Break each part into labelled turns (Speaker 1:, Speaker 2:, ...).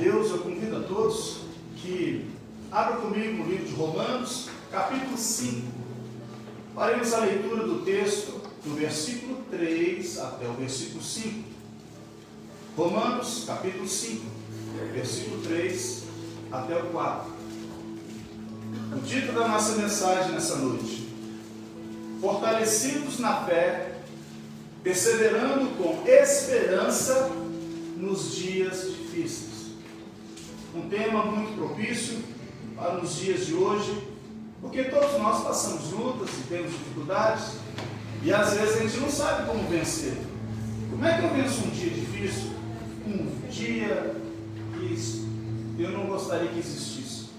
Speaker 1: Deus, eu convido a todos que abram comigo no livro de Romanos, capítulo 5. Faremos a leitura do texto do versículo 3 até o versículo 5. Romanos, capítulo 5, versículo 3 até o 4. O título da nossa mensagem nessa noite: Fortalecidos na fé, perseverando com esperança nos dias difíceis. Um tema muito propício para os dias de hoje, porque todos nós passamos lutas e temos dificuldades, e às vezes a gente não sabe como vencer. Como é que eu venço um dia difícil? Um dia que eu não gostaria que existisse.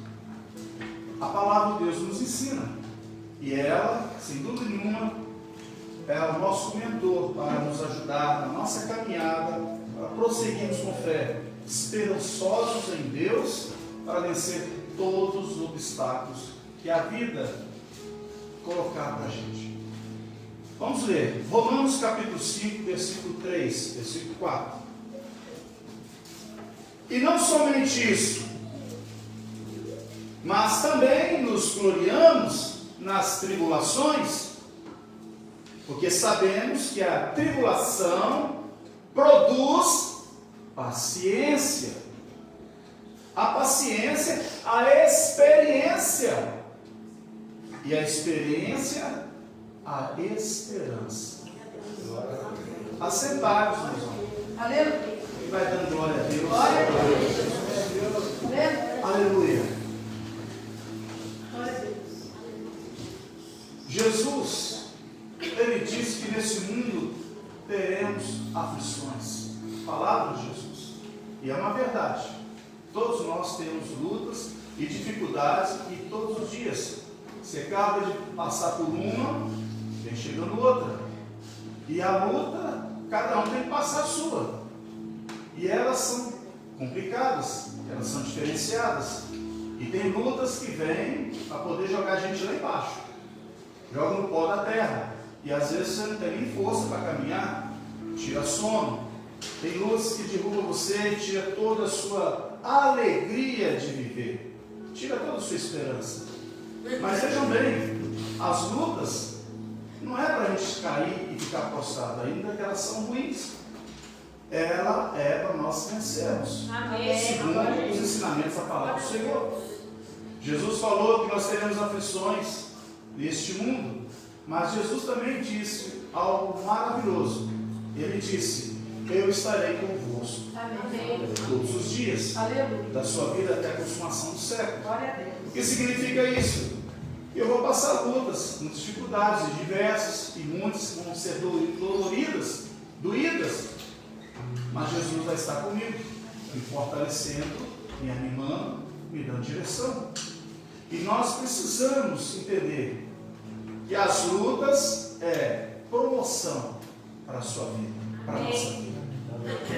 Speaker 1: A palavra de Deus nos ensina, e ela, sem dúvida nenhuma, é o nosso mentor para nos ajudar na nossa caminhada, para prosseguirmos com fé, esperançosos em Deus, para vencer todos os obstáculos que a vida colocar para a gente. Vamos ler Romanos capítulo 5, versículo 3, versículo 4. E não somente isso, mas também nos gloriamos nas tribulações, porque sabemos que a tribulação produz paciência. A paciência, a experiência. E a experiência, a esperança. Assentados, meus irmãos.
Speaker 2: Aleluia.
Speaker 1: E vai dando glória a Deus.
Speaker 2: Glória a Deus.
Speaker 1: Aleluia.
Speaker 2: Glória a Deus.
Speaker 1: Jesus, ele disse que nesse mundo teremos aflições. Palavra de Jesus. E é uma verdade. Todos nós temos lutas e dificuldades, e todos os dias você acaba de passar por uma, vem chegando outra. E a luta, cada um tem que passar a sua. E elas são complicadas, elas são diferenciadas. E tem lutas que vêm para poder jogar a gente lá embaixo. Joga no pó da terra. E às vezes você não tem nem força para caminhar, tira sono. Tem lutas que derrubam você e tira toda a sua alegria de viver. Tira toda a sua esperança. Mas vejam bem, as lutas não é para a gente cair e ficar prostrado, ainda que elas são ruins. Ela é para nós vencermos.
Speaker 2: Amém.
Speaker 1: Segundo os ensinamentos da palavra do Senhor. Jesus falou que nós teremos aflições neste mundo, mas Jesus também disse algo maravilhoso. Ele disse: eu estarei convosco.
Speaker 2: Amém.
Speaker 1: Todos os dias.
Speaker 2: Aleluia.
Speaker 1: Da sua vida até a consumação do século.
Speaker 2: Glória a Deus.
Speaker 1: O que significa isso? Eu vou passar lutas, muitas dificuldades diversas, e muitas vão ser doloridas, doídas, mas Jesus vai estar comigo, me fortalecendo, me animando, me dando direção. E nós precisamos entender que as lutas é promoção para a sua vida, para a nossa vida.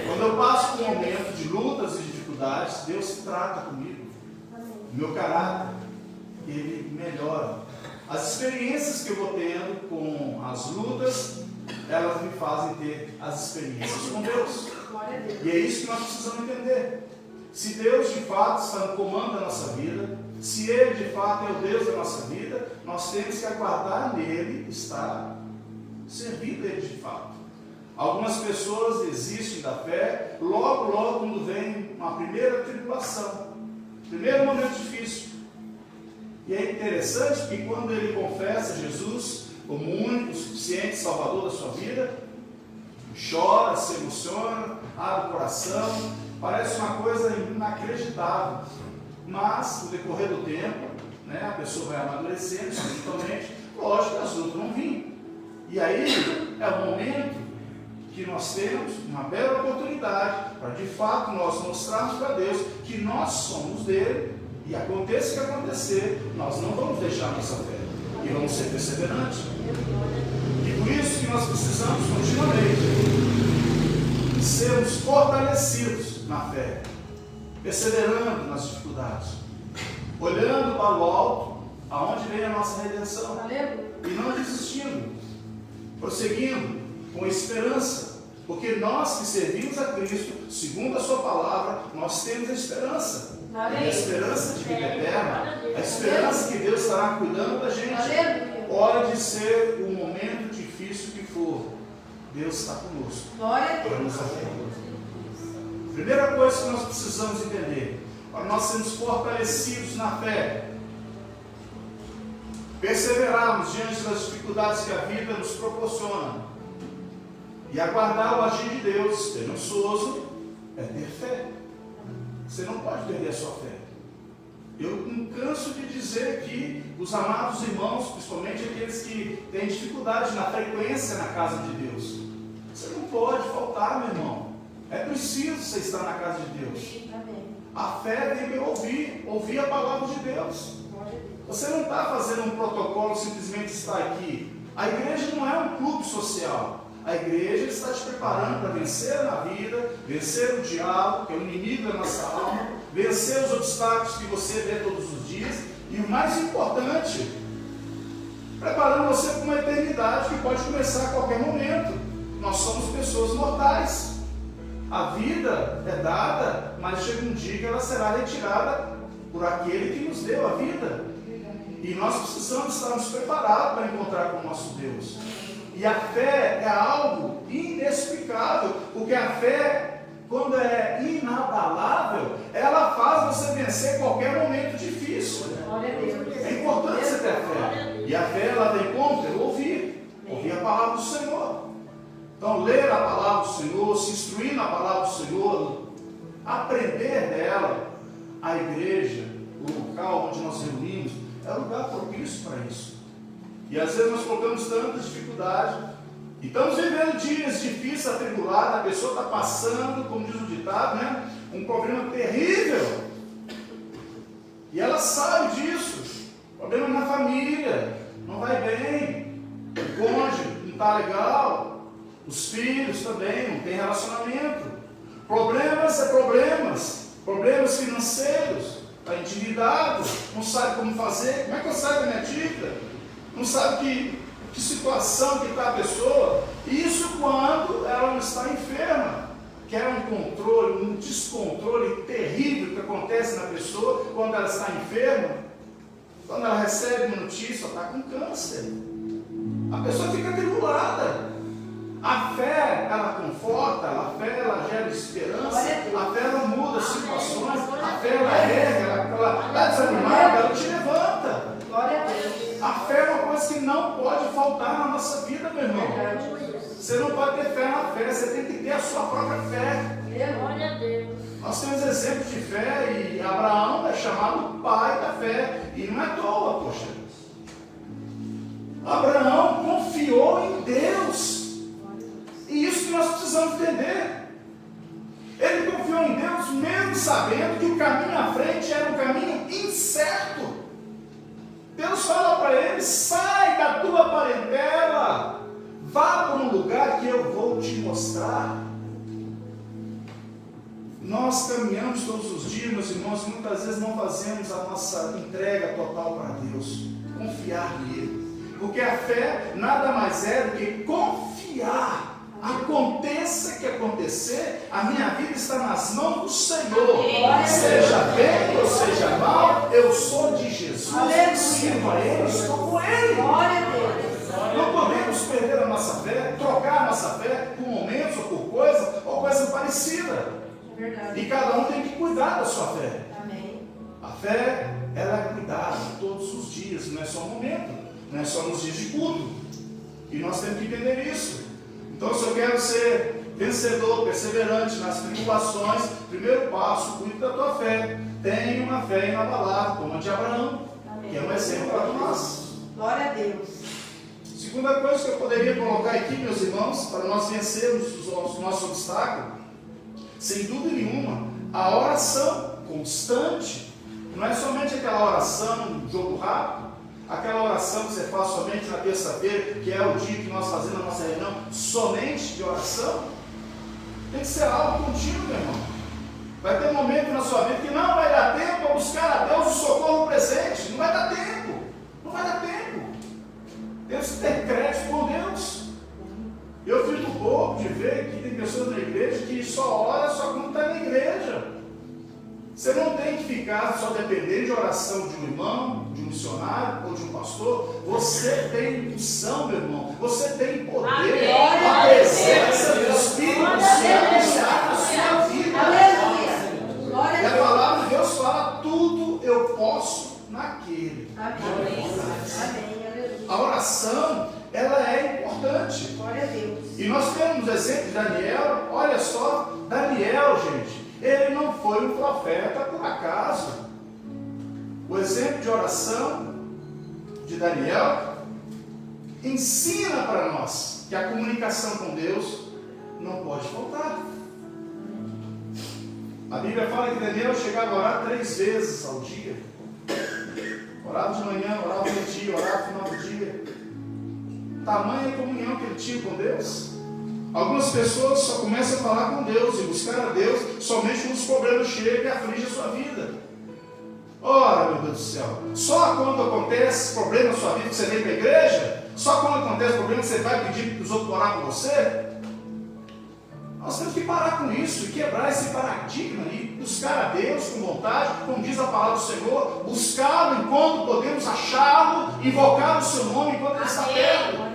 Speaker 1: Quando eu passo por um momento de lutas e dificuldades, Deus trata comigo. O meu caráter, ele melhora. As experiências que eu vou tendo com as lutas, elas me fazem ter as experiências com Deus.
Speaker 2: Glória a Deus.
Speaker 1: E é isso que nós precisamos entender. Se Deus de fato está no comando da nossa vida, se Ele de fato é o Deus da nossa vida, nós temos que aguardar nele, estar servindo Ele de fato. Algumas pessoas desistem da fé logo quando vem uma primeira tribulação, primeiro momento difícil. E é interessante que quando ele confessa Jesus como o único, suficiente Salvador da sua vida, chora, se emociona, abre o coração, parece uma coisa inacreditável. Mas no decorrer do tempo, a pessoa vai amadurecendo espiritualmente, lógico que as lutas vão vir. E aí é o momento que nós temos uma bela oportunidade para de fato nós mostrarmos para Deus que nós somos dele, e aconteça o que acontecer, nós não vamos deixar nossa fé e vamos ser perseverantes. E por isso que nós precisamos continuamente sermos fortalecidos na fé, perseverando nas dificuldades, olhando para o alto, aonde vem a nossa redenção,
Speaker 2: Aleluia.
Speaker 1: e não desistindo, prosseguindo com esperança, Porque nós que servimos a Cristo, segundo a sua palavra, nós temos a esperança. A esperança de vida eterna. A esperança que Deus estará cuidando da gente. Pode ser o momento difícil que for, Deus está conosco. Para nos ajudar. Primeira coisa que nós precisamos entender, para nós sermos fortalecidos na fé, perseverarmos diante das dificuldades que a vida nos proporciona e aguardar o agir de Deus, esperançoso, é ter fé. Você não pode perder a sua fé. Eu não canso de dizer que os amados irmãos, principalmente aqueles que têm dificuldade na frequência na casa de Deus, você não pode faltar, meu irmão. É preciso você estar na casa de Deus. A fé tem que ouvir a palavra de Deus. Você não está fazendo um protocolo, simplesmente estar aqui. A igreja não é um clube social. A igreja está te preparando para vencer na vida, vencer o diabo, que é o inimigo da nossa alma, vencer os obstáculos que você vê todos os dias, e o mais importante, preparando você para uma eternidade que pode começar a qualquer momento. Nós somos pessoas mortais. A vida é dada, mas chega um dia que ela será retirada por aquele que nos deu a vida. E nós precisamos estarmos preparados para encontrar com o nosso Deus. E a fé é algo inexplicável, porque a fé, quando é inabalável, ela faz você vencer qualquer momento difícil. É importante você ter fé. E a fé, ela vem como? Ouvir a palavra do Senhor. Então, ler a palavra do Senhor, se instruir na palavra do Senhor, aprender dela. A igreja, o local onde nós reunimos, é lugar propício para isso. E às vezes nós colocamos tanta dificuldade, e estamos vivendo dias difíceis, atribulados, a pessoa está passando, como diz o ditado, né, um problema terrível, e ela sabe disso, problema na família, não vai bem, o cônjuge não está legal, os filhos também, não tem relacionamento, problemas financeiros, está endividado, não sabe como fazer, como é que eu saio da minha dívida? Não sabe que situação que está a pessoa. Isso quando ela não está enferma, que é um controle, um descontrole terrível que acontece na pessoa quando ela está enferma. Quando ela recebe uma notícia, ela está com câncer, a pessoa fica atribulada. A fé, ela conforta, a fé, ela gera esperança, a fé, ela muda as situações, a fé, ela ergue, ela está desanimada, ela te levanta. A fé é uma coisa que não pode faltar na nossa vida, meu irmão. Você não pode ter fé na fé, você tem que ter a sua própria fé. Nós temos exemplos de fé, e Abraão é chamado pai da fé, e não é à toa, poxa. Abraão confiou em Deus. E isso que nós precisamos entender. Ele confiou em Deus mesmo sabendo que o caminho à frente era um caminho incerto. Deus fala para ele: sai da tua parentela, vá para um lugar que eu vou te mostrar. Nós caminhamos todos os dias, meus irmãos, e muitas vezes não fazemos a nossa entrega total para Deus, confiar nele, porque a fé nada mais é do que confiar. Aconteça que acontecer, a minha vida está nas mãos do Senhor. Seja bem ou seja mal, eu sou de Jesus. Sirvo a Ele, estou com Ele. Não podemos perder a nossa fé, trocar a nossa fé por momentos ou por coisa parecida. E cada um tem que cuidar da sua fé. A fé, ela é cuidada todos os dias, não é só um momento, não é só nos dias de culto. E nós temos que entender isso. Então, se eu quero ser vencedor, perseverante nas tribulações, primeiro passo, cuide da tua fé. Tenha uma fé inabalável, como a de Abraão, que é um exemplo para nós.
Speaker 2: Glória a Deus.
Speaker 1: Segunda coisa que eu poderia colocar aqui, meus irmãos, para nós vencermos o nosso obstáculo, sem dúvida nenhuma, a oração constante. Não é somente aquela oração, um jogo rápido, aquela oração que você faz somente na terça-feira, que é o dia que nós fazemos a nossa reunião, somente de oração. Tem que ser algo contínuo, meu irmão. Vai ter um momento na sua vida que não vai dar tempo a buscar a Deus o socorro presente. Não vai dar tempo. Não vai dar tempo. Temos que ter crédito com Deus. Eu fico bobo de ver vê que tem pessoas na igreja que só ora só quando está na igreja. Você não tem que ficar só dependendo de oração de um irmão, de um missionário ou de um pastor. Você tem unção, meu irmão. Você tem poder. A presença do Espírito Santo está na sua vida. E a palavra de Deus fala: tudo eu posso naquele. A oração, ela é importante.
Speaker 2: Glória a Deus.
Speaker 1: E nós temos o exemplo de Daniel. Olha só, Daniel, gente, ele não foi um profeta por acaso. O exemplo de oração de Daniel ensina para nós que a comunicação com Deus não pode faltar. A Bíblia fala que Daniel chegava a orar 3 vezes ao dia. Orava de manhã, orava no dia, orava no final do dia. Tamanha comunhão que ele tinha com Deus. Algumas pessoas só começam a falar com Deus e buscar a Deus somente quando os problemas chegam e afligem a sua vida. Ora, meu Deus do céu, só quando acontece problema na sua vida que você vem para a igreja? Só quando acontece problema que você vai pedir para os outros orar por você? Nós temos que parar com isso e quebrar esse paradigma e buscar a Deus com vontade, como diz a palavra do Senhor, buscá-lo enquanto podemos achá-lo, invocar o seu nome enquanto ele está perto.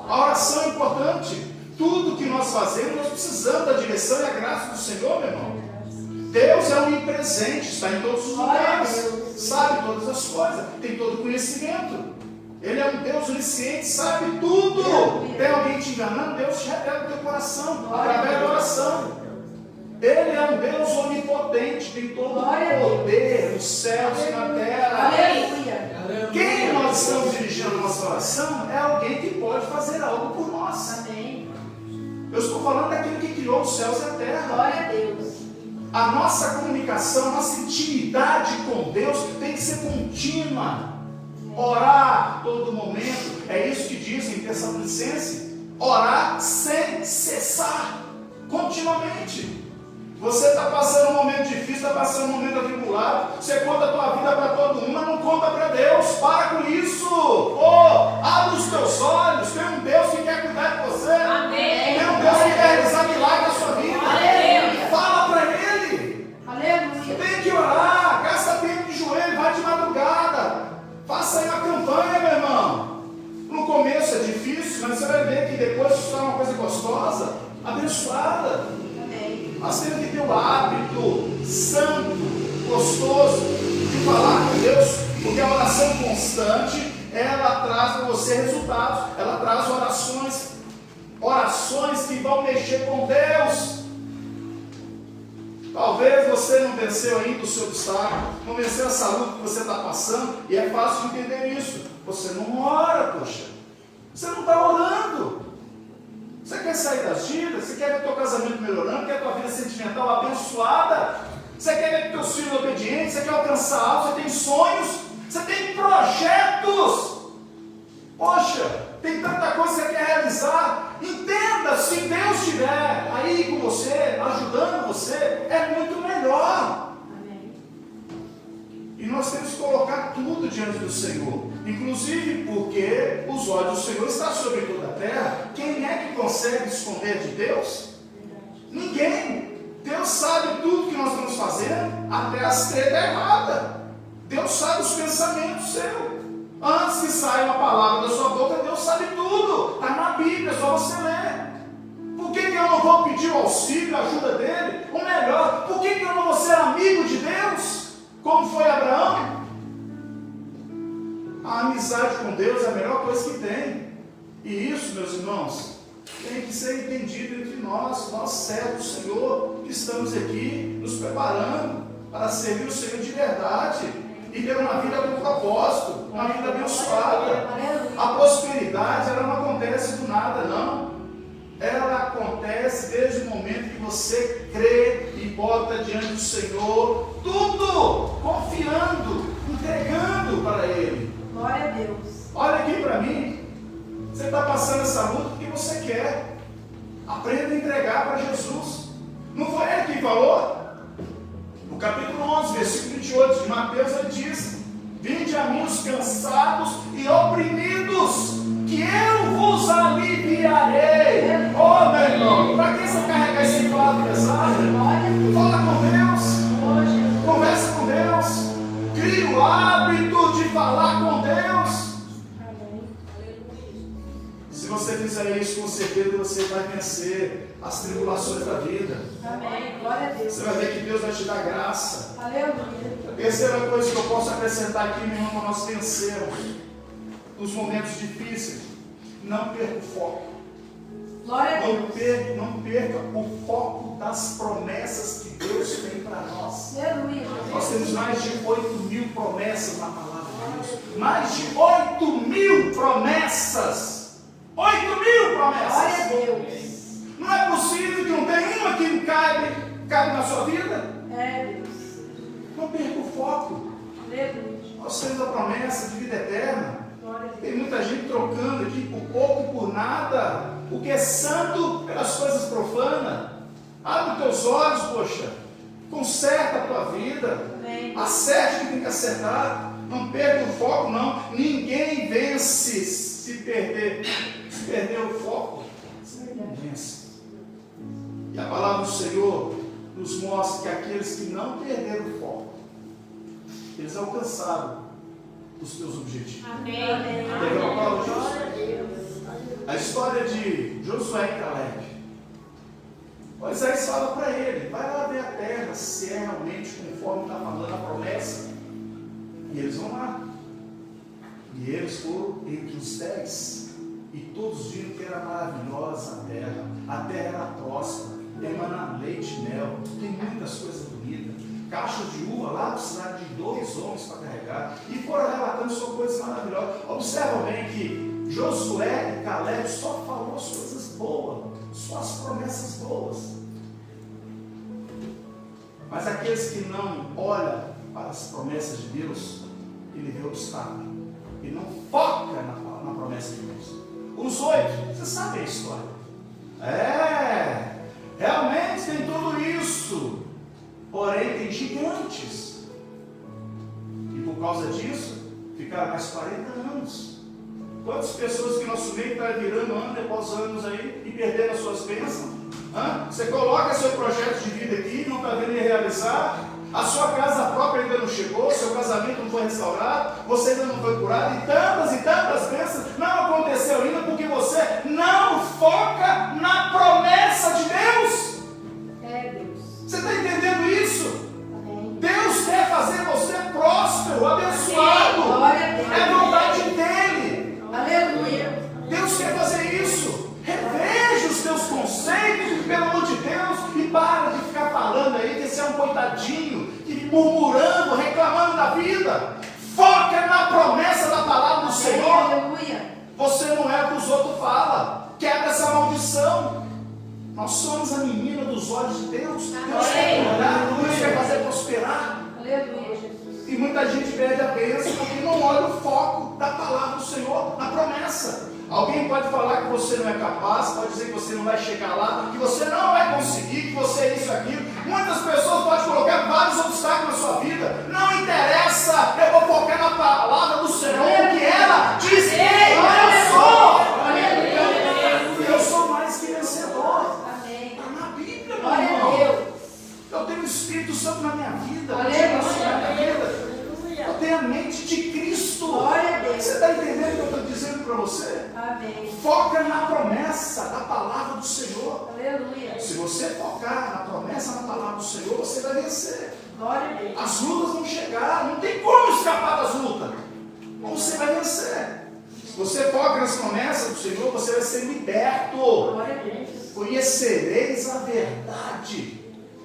Speaker 1: A oração é importante. Tudo que nós fazemos, nós precisamos da direção e a graça do Senhor, meu irmão. Deus é onipresente, está em todos os lugares, sabe todas as coisas, tem todo o conhecimento. Ele é um Deus onisciente, sabe tudo. Tem alguém te enganando, Deus te revela o teu coração, através da oração. Ele é um Deus onipotente, tem todo o poder nos céus e na terra.
Speaker 2: Aleluia.
Speaker 1: Quem nós estamos dirigindo a nossa oração é alguém que pode fazer algo por nós.
Speaker 2: Amém.
Speaker 1: Eu estou falando daquele que criou os céus e a terra.
Speaker 2: Glória a Deus.
Speaker 1: A nossa comunicação, a nossa intimidade com Deus tem que ser contínua. Orar todo momento, é isso que diz em Tessalonicenses, orar sem cessar, continuamente. Você está passando um momento difícil, está passando um momento atribulado, você conta a tua vida para todo mundo, mas não conta para Deus. Para com isso. Abre os teus olhos, tem um Deus que quer cuidar de você.
Speaker 2: Amém.
Speaker 1: Tem um Deus que quer realizar milagre na sua vida.
Speaker 2: Aleluia.
Speaker 1: Fala para Ele.
Speaker 2: Aleluia.
Speaker 1: Tem que orar, gasta tempo de joelho, vai de madrugada. Faça aí uma campanha, meu irmão. No começo é difícil, mas você vai ver que depois isso é uma coisa gostosa, abençoada.
Speaker 2: Amém.
Speaker 1: Nós temos que ter o hábito santo, gostoso, de falar com Deus, porque a oração constante, ela traz para você resultados, ela traz orações que vão mexer com Deus. Talvez você não venceu ainda o seu obstáculo, não venceu essa luta que você está passando, e é fácil de entender isso. Você não ora, poxa. Você não está orando. Você quer sair das dívidas? Você quer ver teu casamento melhorando? Quer tua vida sentimental abençoada? Você quer ver teus filhos obedientes? Você quer alcançar algo? Você tem sonhos? Você tem projetos? Poxa, tem tanta coisa que você quer realizar. Entenda, se Deus estiver aí com você, ajudando você, é muito melhor.
Speaker 2: Amém.
Speaker 1: E nós temos que colocar tudo diante do Senhor. Inclusive porque os olhos do Senhor estão sobre toda a terra. Quem é que consegue esconder de Deus? Ninguém. Deus sabe tudo que nós estamos fazendo, até as tretas erradas. Deus sabe os pensamentos seus. Antes que saia uma palavra da sua boca, Deus sabe tudo. Está na Bíblia, é só você ler. Por que eu não vou pedir o auxílio, a ajuda dele? Ou melhor, por que eu não vou ser amigo de Deus? Como foi Abraão? A amizade com Deus é a melhor coisa que tem. E isso, meus irmãos, tem que ser entendido entre nós servos do Senhor, que estamos aqui nos preparando para servir o Senhor de verdade e ter uma vida com propósito, uma vida abençoada. A prosperidade, ela não acontece do nada, não. Ela acontece desde o momento que você crê e bota diante do Senhor tudo, confiando, entregando para Ele.
Speaker 2: Glória a Deus.
Speaker 1: Olha aqui para mim. Você está passando essa luta porque você quer. Aprenda a entregar para Jesus. Não foi Ele que falou? No capítulo 11, versículo 28 de Mateus, ele diz: vinde a mim os cansados e oprimidos, que eu vos aliviarei. Oh, meu irmão, para que você carregar esse fardo pesado? Fala com Deus, conversa com Deus, cria o hábito de falar com Deus. Se você fizer isso, com certeza você vai vencer as tribulações da vida.
Speaker 2: Amém. Glória a Deus.
Speaker 1: Você vai ver que Deus vai te dar graça.
Speaker 2: Aleluia.
Speaker 1: A terceira coisa que eu posso acrescentar aqui, meu irmão, para nós vencermos nos momentos difíceis, não perca o foco.
Speaker 2: Glória a Deus.
Speaker 1: Não perca o foco das promessas que Deus tem para nós.
Speaker 2: Aleluia.
Speaker 1: Nós temos mais de 8.000 promessas na palavra de Deus. Mais de 8.000 promessas. 8.000 promessas.
Speaker 2: Glória a Deus.
Speaker 1: Não é possível que não tenha uma que cabe na sua vida.
Speaker 2: É Deus.
Speaker 1: Não perca o foco.
Speaker 2: Aleluia.
Speaker 1: Nós temos a promessa de vida eterna.
Speaker 2: Glória a Deus.
Speaker 1: Tem muita gente trocando aqui por pouco e por nada. O que é santo pelas coisas profanas. Abre os teus olhos, poxa. Conserta a tua vida.
Speaker 2: Amém.
Speaker 1: Acerte o que tem que acertar. Não perca o foco, não. Ninguém vence se perder o foco. Você não vence. E a palavra do Senhor nos mostra que aqueles que não perderam o foco, eles alcançaram os teus objetivos.
Speaker 2: Amém.
Speaker 1: Quer ver uma prova disso?
Speaker 2: Glória a Deus.
Speaker 1: A história de Josué e Caleb. Moisés fala para ele: vai lá ver a terra, se é realmente conforme está falando a promessa. E eles vão lá. E eles foram entre os 10. E todos viram que era maravilhosa a terra era próspera, emana leite e mel, tem muitas coisas bonitas, caixas de uva lá precisaram de 2 homens para carregar, e foram relatando só coisas maravilhosas. Observa bem que Josué e Caleb só falou as coisas boas, só as promessas boas. Mas aqueles que não olham para as promessas de Deus, ele vê obstáculo, e não foca na promessa de Deus. Os 8, você sabe a história. Realmente tem tudo isso. Porém, tem gigantes. E por causa disso, ficaram mais 40 anos. Quantas pessoas que nosso meio está virando ano após anos aí e perdendo as suas bênçãos? Você coloca seu projeto de vida aqui, não está vendo ele realizar. A sua casa própria ainda não chegou, seu casamento não foi restaurado, você ainda não foi curado, e tantas bênçãos não aconteceu ainda porque você não foca na promessa de Deus.
Speaker 2: É Deus.
Speaker 1: Você está entendendo isso?
Speaker 2: Amém.
Speaker 1: Deus quer fazer você próspero, abençoado.
Speaker 2: Glória a Deus.
Speaker 1: É vontade dele.
Speaker 2: Aleluia.
Speaker 1: Deus quer fazer isso. Reveja os teus conceitos, pelo amor de Deus, e para de ficar falando aí que você é um coitadinho, e murmurando, reclamando da vida. Foca na promessa da palavra do Senhor.
Speaker 2: Aleluia.
Speaker 1: Você não é o que os outros falam. Quebra essa maldição. Nós somos a menina dos olhos de Deus. Deus quer cuidar, Deus quer fazer prosperar.
Speaker 2: Aleluia, Jesus.
Speaker 1: E muita gente perde a bênção porque não olha o foco da palavra do Senhor, na promessa. Alguém pode falar que você não é capaz, pode dizer que você não vai chegar lá, que você não vai conseguir, que você é isso, aquilo. Muitas pessoas podem colocar vários obstáculos na sua vida. Não interessa, eu vou focar na palavra do Senhor, o que ela diz que eu sou. Eu sou mais que vencedor.
Speaker 2: Amém.
Speaker 1: Está na Bíblia, meu
Speaker 2: Glória a
Speaker 1: irmão.
Speaker 2: Deus.
Speaker 1: Eu tenho o Espírito Santo na minha vida,
Speaker 2: Aleluia.
Speaker 1: na minha vida. Eu tenho a mente de Cristo.
Speaker 2: Glória a Deus.
Speaker 1: Você está entendendo o que eu estou dizendo para você?
Speaker 2: Amém.
Speaker 1: Foca na promessa da palavra do Senhor.
Speaker 2: Aleluia.
Speaker 1: Se você focar na promessa da palavra do Senhor, você vai vencer.
Speaker 2: Glória a Deus.
Speaker 1: As lutas vão chegar, não tem como escapar das lutas. Você vai vencer. Se você foca nas promessas do Senhor, você vai ser liberto.
Speaker 2: Glória a Deus.
Speaker 1: Conhecereis a verdade,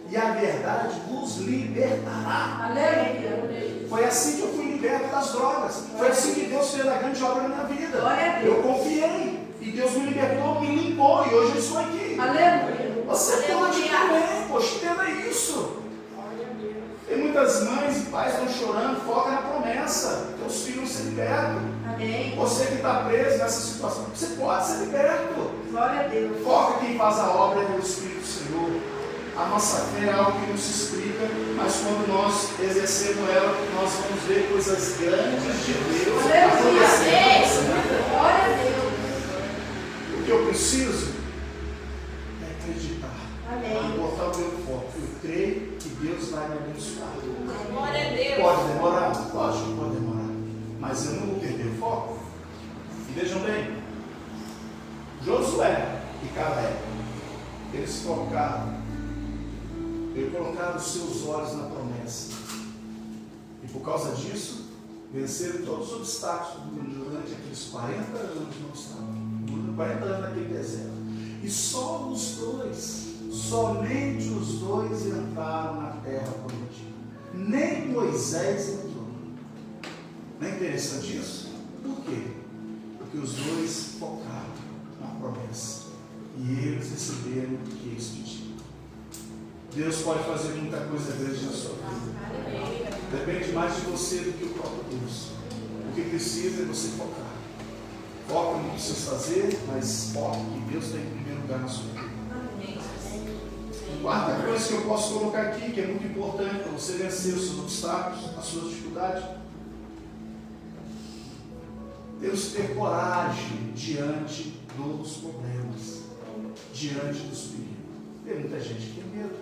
Speaker 1: e a verdade vos libertará.
Speaker 2: Aleluia.
Speaker 1: Foi assim que eu fui liberto das drogas. Foi assim que Deus fez a grande obra na minha vida.
Speaker 2: Glória a Deus.
Speaker 1: Eu confiei. E Deus me libertou, me limpou. E hoje eu estou aqui.
Speaker 2: Aleluia.
Speaker 1: Você pode também, poxa, entenda isso. Tem muitas mães e pais que estão chorando. Foca na promessa. Teus filhos vão ser libertos.
Speaker 2: Amém.
Speaker 1: Você que está preso nessa situação, você pode ser liberto.
Speaker 2: Glória a Deus.
Speaker 1: Foca quem faz a obra é o Espírito do Senhor. A nossa fé é algo que não se explica, mas quando nós exercemos ela, nós vamos ver coisas grandes de Deus
Speaker 2: Aleluia.
Speaker 1: acontecendo na nossa vida.
Speaker 2: Glória a Deus.
Speaker 1: que eu preciso é acreditar.
Speaker 2: Amém.
Speaker 1: Botar o meu foco. Eu creio que Deus vai me abençoar.
Speaker 2: Glória a Deus.
Speaker 1: Pode demorar? Lógico que pode demorar. Mas eu não vou perder o foco. E vejam bem, Josué e Caleb, eles colocaram os seus olhos na promessa. E por causa disso, venceram todos os obstáculos durante aqueles 40 anos no obstáculo, 40 anos naquele deserto. E só os dois, somente os dois entraram na terra prometida. Nem Moisés entrou. Não é interessante isso? Por quê? Porque os dois focaram na promessa. E eles receberam o que eles pediram. Deus pode fazer muita coisa grande na sua vida. Depende mais de você do que o próprio Deus. O que precisa é você focar. Foca no que precisa fazer, mas foca que Deus está em primeiro lugar na sua vida. Quarta coisa que eu posso colocar aqui, que é muito importante para você vencer os seus obstáculos, as suas dificuldades. Temos que ter coragem diante dos problemas, diante dos perigos. Tem muita gente que tem medo.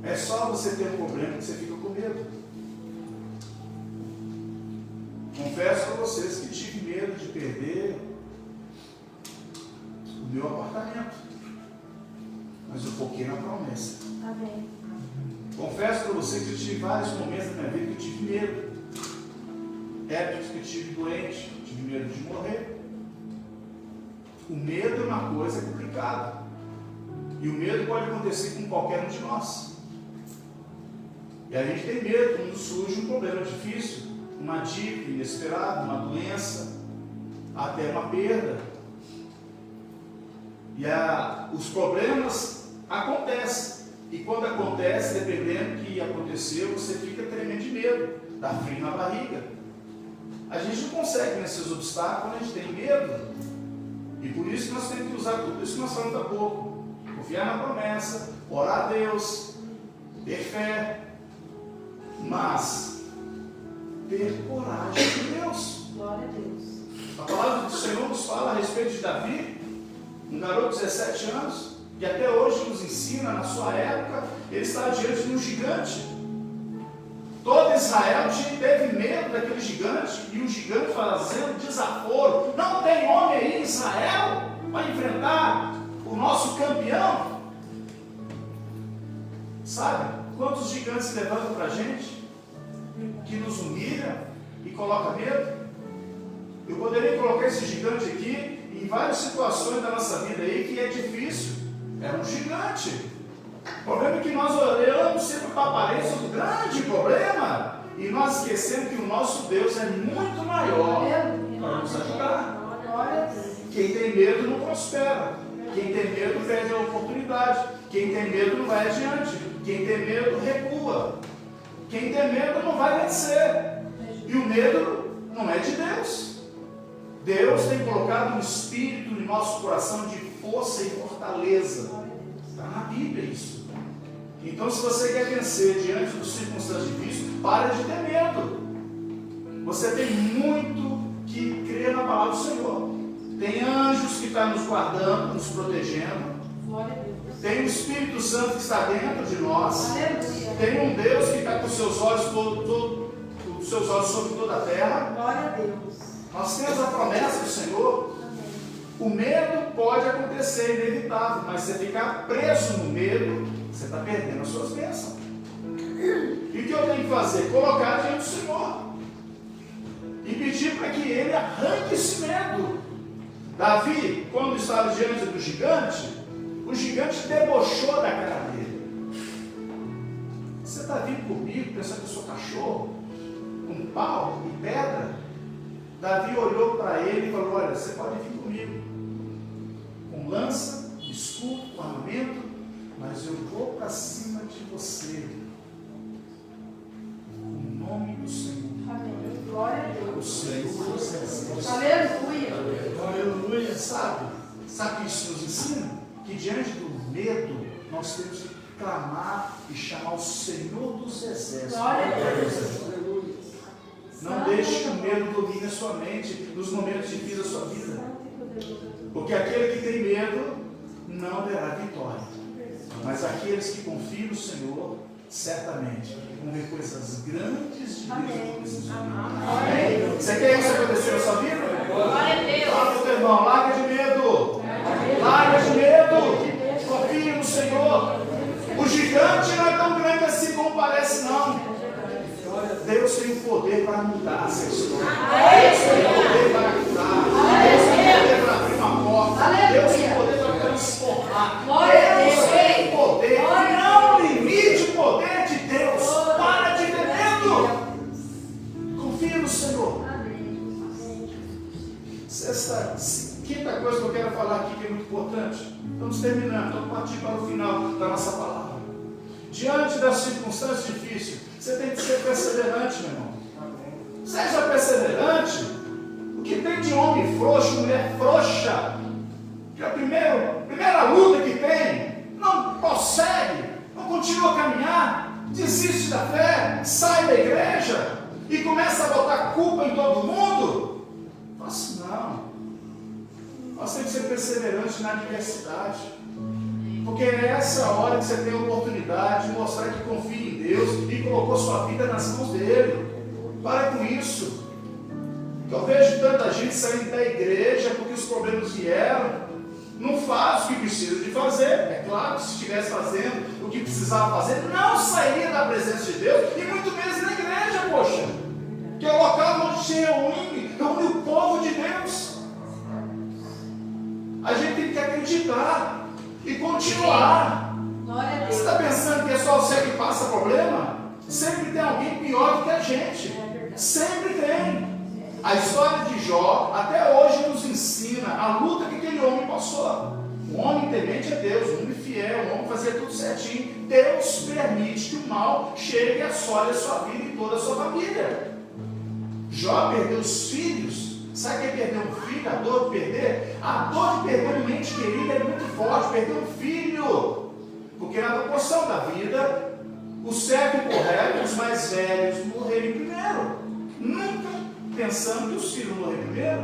Speaker 1: É só você ter um problema que você fica com medo. Confesso para vocês que tive medo de perder o meu apartamento. Mas eu foquei na promessa.
Speaker 2: Amém.
Speaker 1: Confesso para vocês que eu tive vários momentos na minha vida que eu tive medo. Épocas que eu tive doente, tive medo de morrer. O medo é uma coisa complicada. E o medo pode acontecer com qualquer um de nós. E a gente tem medo quando surge um problema difícil, uma dívida inesperada, uma doença, até uma perda. E os problemas acontecem. E quando acontece, dependendo do que aconteceu, você fica tremendo de medo, dá frio na barriga. A gente não consegue vencer os obstáculos quando a gente tem medo. E por isso que nós temos que usar tudo isso que nós falamos há pouco. Confiar na promessa, orar a Deus, ter fé, mas ter coragem de Deus.
Speaker 2: Glória a Deus.
Speaker 1: A palavra do Senhor nos fala a respeito de Davi, um garoto de 17 anos, que até hoje nos ensina, na sua época, ele estava diante de um gigante. Todo Israel teve medo daquele gigante, e o gigante fazendo desaforo. Não tem homem aí em Israel para enfrentar o nosso campeão? Sabe? Quantos gigantes levantam para a gente, que nos humilha e coloca medo? Eu poderia colocar esse gigante aqui em várias situações da nossa vida aí que é difícil. É um gigante. O problema é que nós olhamos sempre para a aparência do grande problema e nós esquecemos que o nosso Deus é muito maior para nos ajudar.
Speaker 2: Glória a Deus.
Speaker 1: Quem tem medo não prospera. Quem tem medo perde a oportunidade. Quem tem medo não vai adiante. Quem tem medo recua. Quem tem medo não vai vencer. E o medo não é de Deus. Deus tem colocado um espírito em nosso coração de força e fortaleza. Está na Bíblia isso. Então, se você quer vencer diante dos circunstâncias difíceis, pare de ter medo. Você tem muito que crer na palavra do Senhor. Tem anjos que estão nos guardando, nos protegendo.
Speaker 2: Glória a Deus.
Speaker 1: Tem o Espírito Santo que está dentro de nós.
Speaker 2: Aleluia.
Speaker 1: Tem um Deus que está com os seus olhos os seus olhos sobre toda a terra.
Speaker 2: Glória a Deus.
Speaker 1: Nós temos a promessa do Senhor.
Speaker 2: Amém.
Speaker 1: O medo pode acontecer, inevitável, mas você ficar preso no medo, você está perdendo as suas bênçãos. E o que eu tenho que fazer? Colocar diante do Senhor e pedir para que Ele arranque esse medo. Davi, quando estava diante do gigante, o gigante debochou da cara dele. Você está vindo comigo pensando que eu sou cachorro, com pau e pedra? Davi olhou para ele e falou: olha, você pode vir comigo, com lança, escudo, com armamento, mas eu vou para cima de você, o nome do Senhor.
Speaker 2: Amém. Glória a
Speaker 1: O
Speaker 2: Deus.
Speaker 1: Senhor dos exércitos.
Speaker 2: Aleluia.
Speaker 1: Aleluia. Sabe o que isso nos ensina? Que diante do medo, nós temos que clamar e chamar o Senhor dos exércitos.
Speaker 2: Glória a Deus.
Speaker 1: Não deixe que o medo domine a sua mente nos momentos difíceis da sua vida. Porque aquele que tem medo não terá vitória. Mas aqueles que confiam no Senhor, certamente vão ver coisas grandes de Deus. Amém? Você quer isso acontecer na sua vida?
Speaker 2: Glória a Deus.
Speaker 1: Fala para o teu irmão, larga de medo. Larga de medo. Confie no Senhor. O gigante não é tão grande assim como parece, não. Deus tem o poder para mudar essa história. Deus tem o poder para curar. Deus tem o poder para abrir uma porta. Deus tem o poder para transformar. Deus tem o poder. Não limite o poder de Deus. Para de ter medo. Confia no Senhor. Quinta coisa que eu quero falar aqui que é muito importante. Estamos terminando, estamos partindo para o final da nossa palavra. Diante das circunstâncias difíceis, você tem que ser perseverante, meu irmão. Seja perseverante. O que tem de homem frouxo, mulher frouxa, que a primeira luta que tem, não prossegue, não continua a caminhar, desiste da fé, sai da igreja e começa a botar culpa em todo mundo. Assim não. Nós temos que ser perseverantes na adversidade. Porque é essa hora que você tem a oportunidade de mostrar que confia em Deus e colocou sua vida nas mãos dele. Para com isso. Eu vejo tanta gente saindo da igreja porque os problemas vieram. Não faz o que precisa de fazer. É claro que se estivesse fazendo o que precisava fazer, não sairia da presença de Deus e muito menos na igreja, poxa. Que é o local onde se reúne o povo de Deus. A gente tem que acreditar e continuar. Você está pensando que é só você que passa problema? Sempre tem alguém pior do que a gente. Sempre tem. A história de Jó até hoje nos ensina a luta que aquele homem passou. Um homem temente a Deus, um homem fiel, um homem que fazia tudo certinho. Deus permite que o mal chegue e assole a sua vida e toda a sua família. Jó perdeu os filhos. Sabe o que é perder um filho? A dor de perder? A dor de perder um ente querido é muito forte. Perder um filho. Porque na proporção da vida, o certo e correto, os mais velhos morrerem primeiro. Nunca pensando que os filhos morrerem primeiro.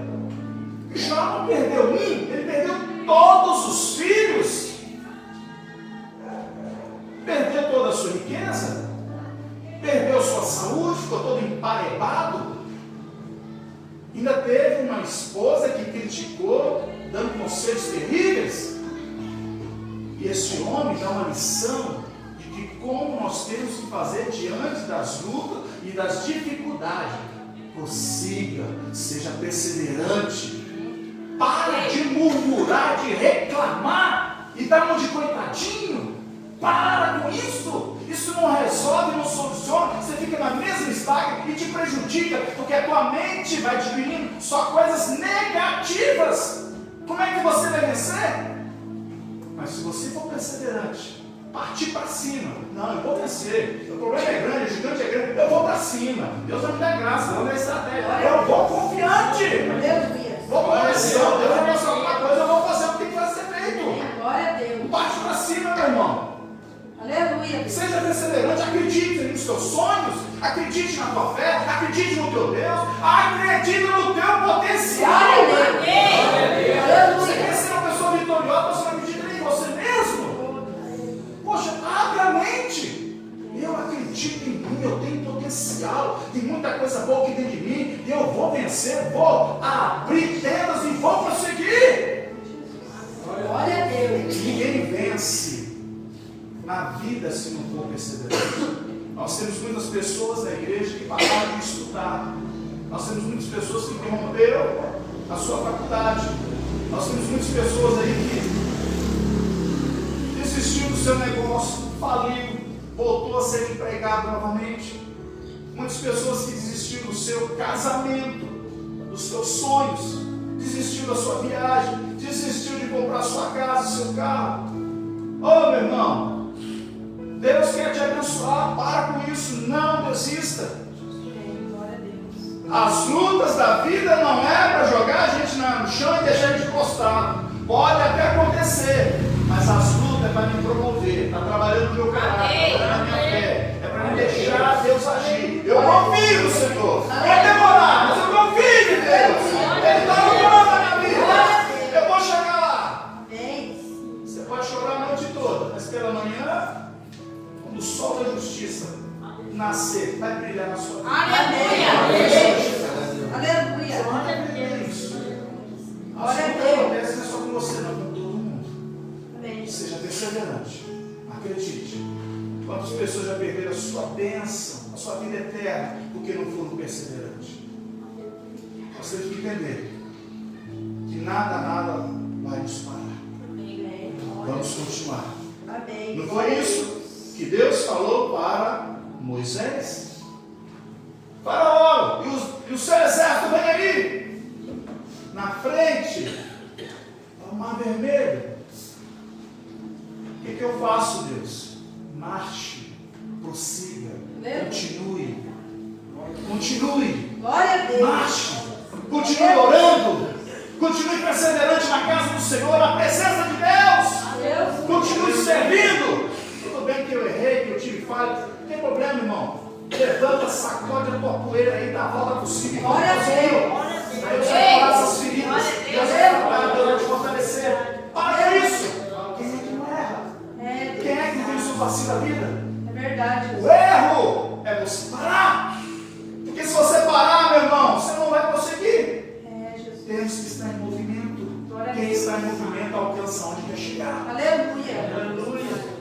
Speaker 1: Jó não perdeu um, ele perdeu todos os filhos. Perdeu toda a sua riqueza. Perdeu sua saúde, ficou todo emparebado. Ainda teve uma esposa que criticou, dando conselhos terríveis. E esse homem dá uma lição de que como nós temos que fazer diante das lutas e das dificuldades. Prossiga, seja perseverante. Para de murmurar, de reclamar e dar uma de coitadinho. Para com isso. Isso não resolve, não soluciona. Você fica na mesma estaca e te prejudica, porque a tua mente vai adquirindo só coisas negativas. Como é que você vai vencer? Mas se você for perseverante, partir para cima. Não, eu vou vencer. O problema é grande, o gigante é grande. Eu vou para cima. Deus vai me dar graça, Deus vai me dar estratégia. Eu vou confiante. Vou com oração. Deus vai mostrar alguma coisa, eu vou fazer o que tem que ser feito.
Speaker 2: Glória a Deus.
Speaker 1: Parte para cima, meu irmão.
Speaker 2: Aleluia.
Speaker 1: Seja perseverante, acredite nos seus sonhos, acredite na tua fé, acredite no teu Deus, acredite no teu potencial.
Speaker 2: Aleluia.
Speaker 1: Você quer ser uma pessoa vitoriosa, você não acredita em você mesmo? Poxa, abra a mente. Eu acredito em mim, eu tenho potencial, tem muita coisa boa aqui dentro de mim, e eu vou vencer, vou abrir tendas e vou prosseguir.
Speaker 2: Glória a Deus.
Speaker 1: Ninguém vence na vida se não for perseverante. Nós temos muitas pessoas na igreja que pararam de estudar. Nós temos muitas pessoas que interromperam a sua faculdade. Nós temos muitas pessoas aí que desistiu do seu negócio, faliu, voltou a ser empregado novamente. Muitas pessoas que desistiu do seu casamento, dos seus sonhos, desistiu da sua viagem, desistiu de comprar sua casa, seu carro. Oh, meu irmão, Deus quer te abençoar, para com isso, não desista. As lutas da vida não é para jogar a gente no chão e deixar a gente encostar. Pode até acontecer, mas as lutas é para me promover, está trabalhando no meu caráter, está trabalhando na minha fé, é para me deixar Deus agir. Eu confio no Senhor. sol da justiça nascer, vai brilhar na sua vida.
Speaker 2: Aleluia. Aleluia.
Speaker 1: Glória a Deus. Acontece não é só com você, não, com todo mundo.
Speaker 2: Amém.
Speaker 1: Seja perseverante. Acredite. Quantas pessoas já perderam a sua bênção, a sua vida eterna, porque não foram perseverantes? Nós temos que entender que nada vai nos parar.
Speaker 2: Amém.
Speaker 1: Vamos continuar.
Speaker 2: Amém.
Speaker 1: Não foi isso que Deus falou para Moisés? Faraó, e o seu exército vem aí, na frente, ao Mar Vermelho. O que eu faço, Deus? Marche, prossiga, continue,
Speaker 2: Glória a Deus.
Speaker 1: marche, continue orando, continue perseverante na casa do Senhor, na presença de Deus, continue servindo. Tudo bem que eu errei, que eu tive falha, não tem problema, irmão. Levanta, sacode a tua poeira aí, dá a volta por cima e
Speaker 2: Glória a Deus.
Speaker 1: Deus vai curar essas feridas, Deus vai trabalhar, Deus vai te fortalecer. Para isso. Quem é que não erra? Quem é que não tem o seu vacilo da vida?
Speaker 2: É verdade.
Speaker 1: O erro é você parar. Porque se você parar, meu irmão, você não vai conseguir.
Speaker 2: Jesus.
Speaker 1: Temos que estar em movimento.
Speaker 2: Glória a
Speaker 1: Quem
Speaker 2: Deus.
Speaker 1: está em movimento alcança onde quer chegar.
Speaker 2: Aleluia.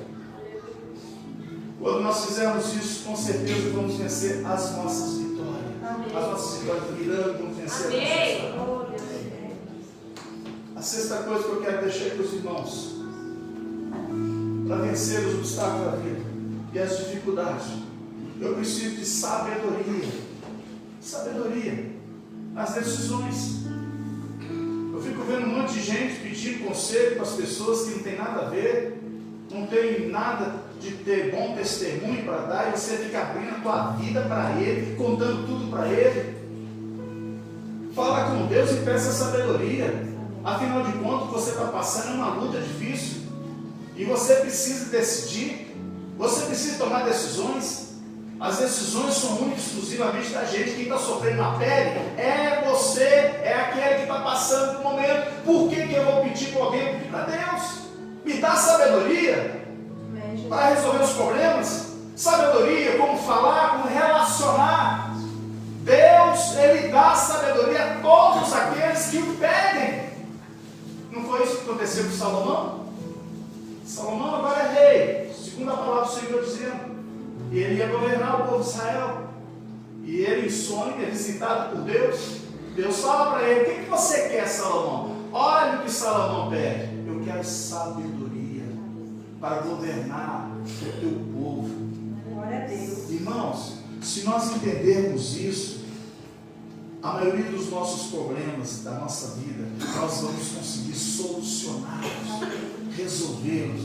Speaker 1: Quando nós fizermos isso, com certeza vamos vencer as nossas vitórias.
Speaker 2: Amém.
Speaker 1: As nossas vitórias virão, vamos vencer as nossas vitórias. A sexta coisa que eu quero deixar para os irmãos, para vencer os obstáculos da vida e as dificuldades, eu preciso de sabedoria. Sabedoria nas decisões. Eu fico vendo um monte de gente pedindo conselho para as pessoas que não tem nada a ver, não tem nada de ter bom testemunho para dar, e você fica abrindo a tua vida para Ele, contando tudo para Ele. Fala com Deus e peça sabedoria. Afinal de contas, você está passando uma luta difícil e você precisa decidir, você precisa tomar decisões. As decisões são únicas e exclusivamente da gente. Quem está sofrendo na pele é você, é aquele que está passando por um momento. Por que eu vou pedir para alguém? Eu pedir para Deus. Me dá sabedoria para resolver os problemas, sabedoria, como falar, como relacionar. Deus, Ele dá sabedoria a todos aqueles que o pedem. Não foi isso que aconteceu com Salomão? Salomão agora é rei, segundo a palavra do Senhor dizendo, e ele ia governar o povo de Israel, e ele em sonho é visitado por Deus. Deus fala para ele: o que você quer, Salomão? Olha o que Salomão pede: eu quero sabedoria para governar o teu povo.
Speaker 2: Glória a Deus.
Speaker 1: Irmãos, se nós entendermos isso, a maioria dos nossos problemas da nossa vida, nós vamos conseguir solucioná-los, resolvê-los.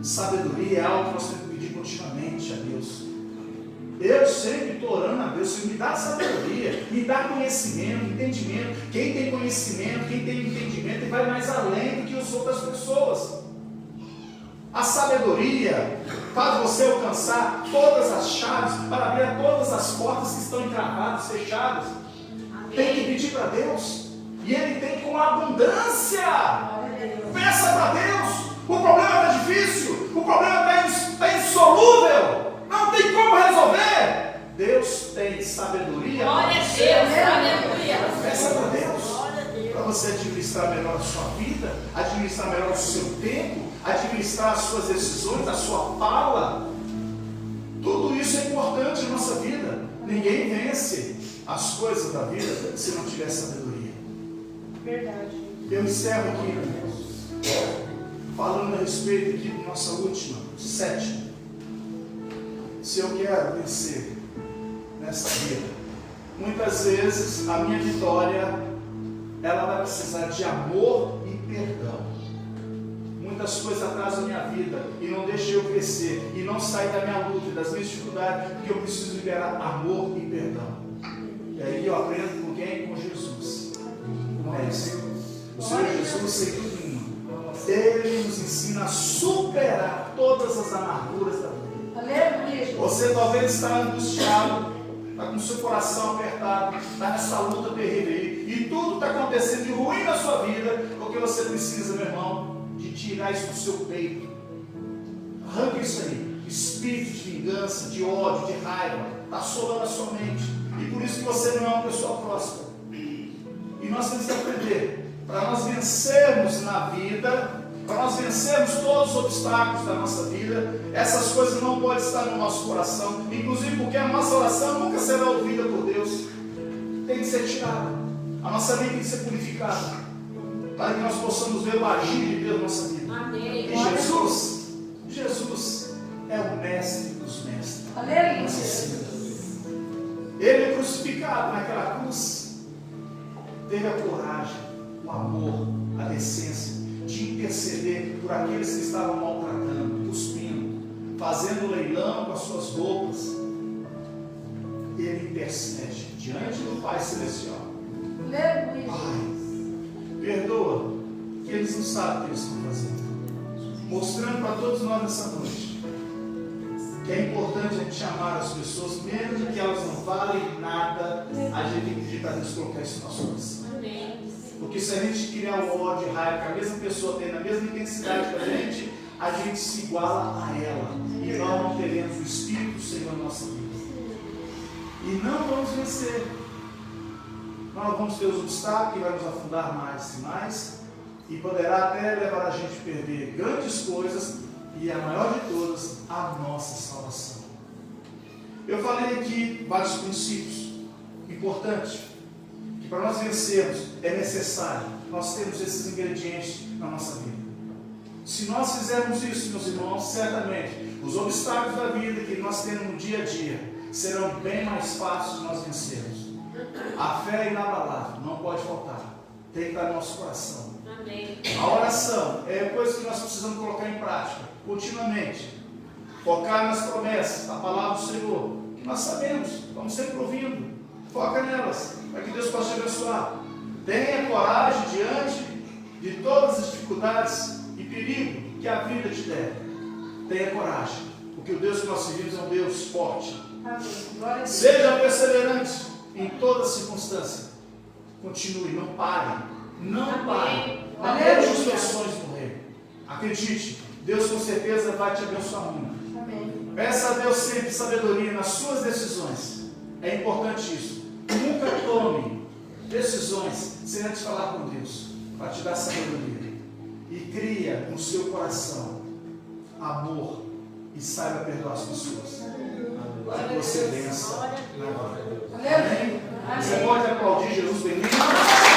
Speaker 1: Sabedoria é algo que nós temos que pedir continuamente a Deus. Eu sempre estou orando a Deus: Senhor, me dá sabedoria, me dá conhecimento, entendimento. Quem tem conhecimento, quem tem entendimento, ele vai mais além do que as outras pessoas. A sabedoria faz você alcançar todas as chaves para abrir todas as portas que estão encravadas, fechadas. Tem que pedir para Deus, e Ele tem com abundância. Peça para Deus. O problema está difícil, o problema está insolúvel, não tem como resolver. Deus tem sabedoria.
Speaker 2: Glória a Deus, aleluia.
Speaker 1: Peça para Deus, para você administrar melhor a sua vida, administrar melhor o seu tempo, administrar as suas decisões, a sua fala. Tudo isso é importante na nossa vida. Ninguém vence as coisas da vida se não tiver sabedoria.
Speaker 2: Verdade.
Speaker 1: Eu encerro aqui, irmãos, falando a respeito aqui da nossa última, sétima. Se eu quero vencer nessa vida, muitas vezes a minha vitória, ela vai precisar de amor e perdão. Muitas coisas atrasam a minha vida e não deixam eu crescer, e não sair da minha luta e das minhas dificuldades, porque eu preciso liberar amor e perdão. E aí eu aprendo com quem? Com Jesus. Com Ele. O Senhor Jesus, sem dúvida nenhuma, Ele nos ensina a superar todas as amarguras da vida.
Speaker 2: Aleluia.
Speaker 1: Você talvez está angustiado, está com o seu coração apertado, está nessa luta terrível aí, e tudo está acontecendo de ruim na sua vida, porque você precisa, meu irmão, de tirar isso do seu peito. Arranque isso aí espírito de vingança, de ódio, de raiva, está assolando a sua mente. E por isso que você não é uma pessoa próspera. E nós temos que aprender, para nós vencermos na vida, para nós vencermos todos os obstáculos da nossa vida, essas coisas não podem estar no nosso coração, inclusive porque a nossa oração nunca será ouvida por Deus. Tem que ser tirada. A nossa mente tem que ser purificada, para que nós possamos ver o agir de Deus na nossa vida.
Speaker 2: Amém.
Speaker 1: E Jesus é o mestre dos mestres.
Speaker 2: Aleluia.
Speaker 1: Ele é crucificado naquela cruz, teve a coragem, o amor, a decência de interceder por aqueles que estavam maltratando, cuspindo, fazendo leilão com as suas roupas. Ele intercede diante do Pai Celestial.
Speaker 2: Aleluia.
Speaker 1: Pai, perdoa, que eles não sabem o que eles estão fazendo. Mostrando para todos nós nessa noite que é importante a gente amar as pessoas, mesmo que elas não valem nada, a gente tem que pedir para Deus colocar isso no nosso coração. Porque se a gente criar o ódio e raiva que a mesma pessoa tem na mesma intensidade que a gente se iguala a ela. E nós não teremos o Espírito do Senhor na nossa vida. E não vamos vencer. Nós vamos ter os obstáculos que vai nos afundar mais e mais. E poderá até levar a gente a perder grandes coisas. E a maior de todas, a nossa salvação. Eu falei aqui vários princípios importantes, que para nós vencermos é necessário nós termos esses ingredientes na nossa vida. Se nós fizermos isso, meus irmãos, certamente os obstáculos da vida que nós temos no dia a dia serão bem mais fáceis de nós vencermos. A fé é inabalável, não pode faltar, tem que estar no nosso coração.
Speaker 2: Amém.
Speaker 1: A oração é a coisa que nós precisamos colocar em prática continuamente, focar nas promessas, na palavra do Senhor, que nós sabemos, estamos sempre ouvindo. Foca nelas, para que Deus possa te abençoar. Tenha coragem diante de todas as dificuldades e perigo que a vida te der. Tenha coragem, porque o Deus que nós servimos é um Deus forte.
Speaker 2: Amém. Glória a Deus.
Speaker 1: Seja perseverante em toda circunstância. Continue, não pare. Não pare. Não deixe os seus sonhos morrer. Acredite, Deus com certeza vai te abençoar muito.
Speaker 2: Amém.
Speaker 1: Peça a Deus sempre sabedoria nas suas decisões. É importante isso. Nunca tome decisões sem antes falar com Deus, para te dar sabedoria. E cria no seu coração amor e saiba perdoar as pessoas. Para que você vença na glória. Amém? Você pode aplaudir Jesus bem lindo?